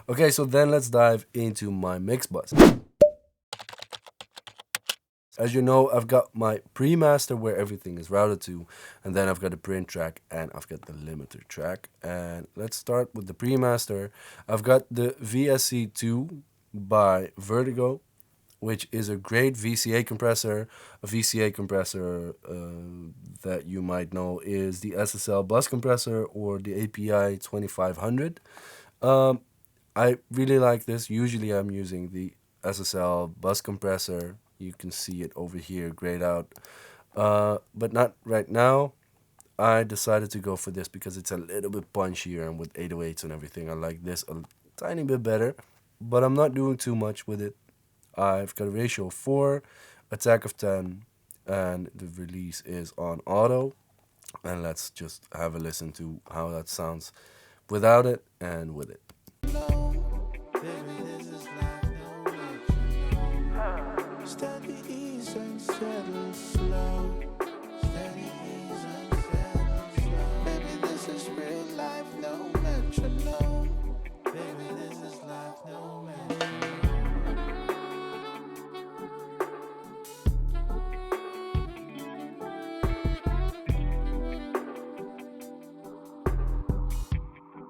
Okay, so then let's dive into my MIXBUS. As you know, I've got my pre-master where everything is routed to, and then I've got the print track and I've got the limiter track. And let's start with the pre-master. I've got the VSC2 by Vertigo, which is a great VCA compressor. A VCA compressor that you might know is the SSL bus compressor or the API 2500. I really like this. Usually I'm using the SSL bus compressor. You can see it over here grayed out. But not right now. I decided to go for this because it's a little bit punchier, and with 808s and everything, I like this a tiny bit better. But I'm not doing too much with it. I've got a ratio of 4, attack of 10, and the release is on auto. And let's just have a listen to how that sounds without it and with it.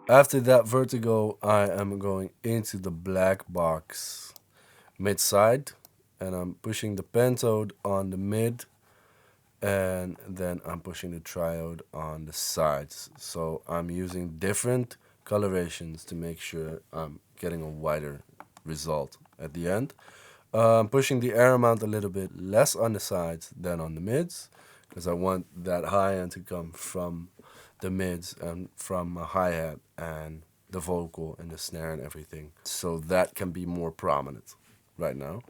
After that Vertigo, I am going into the Blackbox mid side, and I'm pushing the pentode on the mid, and then I'm pushing the triode on the sides. So I'm using different colorations to make sure I'm getting a wider result at the end. I'm pushing the air amount a little bit less on the sides than on the mids, because I want that high end to come from the mids and from a hi-hat and the vocal and the snare and everything, so that can be more prominent right now.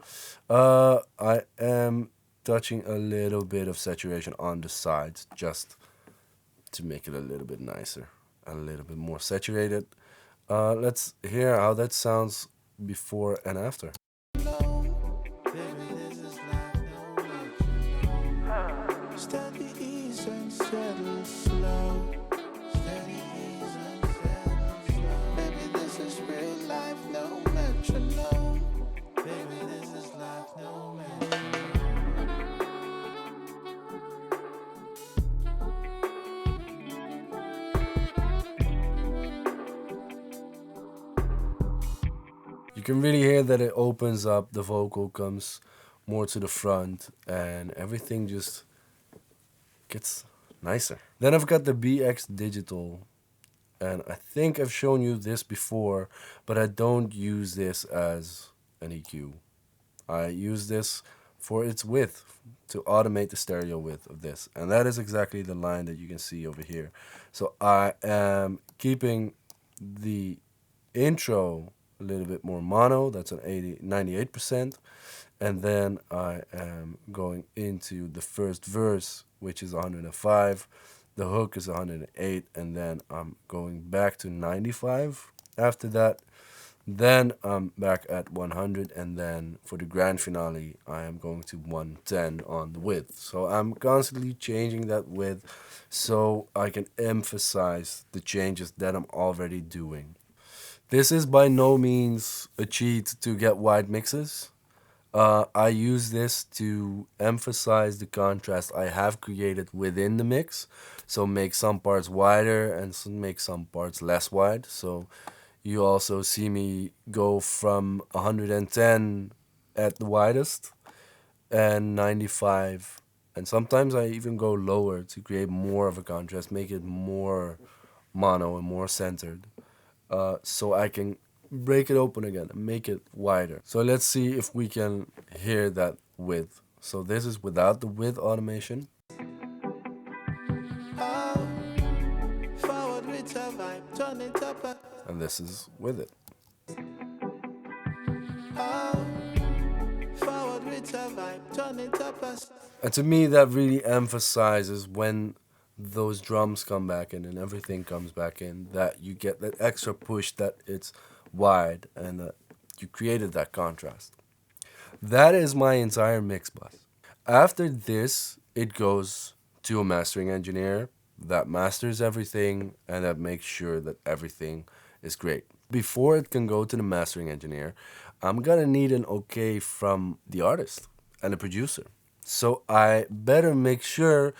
I am touching a little bit of saturation on the sides just to make it a little bit nicer, a little bit more saturated. Let's hear how that sounds before and after. You can really hear that it opens up, the vocal comes more to the front, and everything just gets nicer. Then I've got the BX Digital, and I think I've shown you this before, but I don't use this as an EQ. I use this for its width, to automate the stereo width of this, and that is exactly the line that you can see over here. So I am keeping the intro a little bit more mono, that's an 98%, and then I am going into the first verse, which is 105, the hook is 108, and then I'm going back to 95 after that. Then I'm back at 100, and then for the grand finale, I am going to 110 on the width. So I'm constantly changing that width so I can emphasize the changes that I'm already doing. This is by no means a cheat to get wide mixes. I use this to emphasize the contrast I have created within the mix. So make some parts wider and make some parts less wide. So you also see me go from 110 at the widest and 95. And sometimes I even go lower to create more of a contrast, make it more mono and more centered. So I can break it open again and make it wider. So let's see if we can hear that width. So this is without the width automation. And this is with it. And to me, that really emphasizes when those drums come back in and everything comes back in, that you get that extra push, that it's wide, and that you created that contrast. That is my entire MIXBUS. After this, it goes to a mastering engineer that masters everything and that makes sure that everything is great. Before it can go to the mastering engineer, I'm gonna need an okay from the artist and the producer. So I better make sure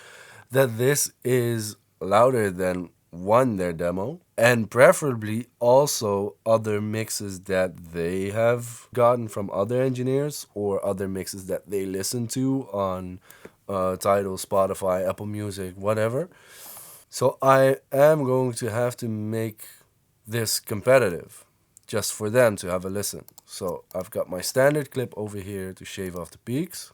that this is louder than one, their demo, and preferably also other mixes that they have gotten from other engineers or other mixes that they listen to on Tidal, Spotify, Apple Music, whatever. So I am going to have to make this competitive just for them to have a listen. So I've got my standard clip over here to shave off the peaks.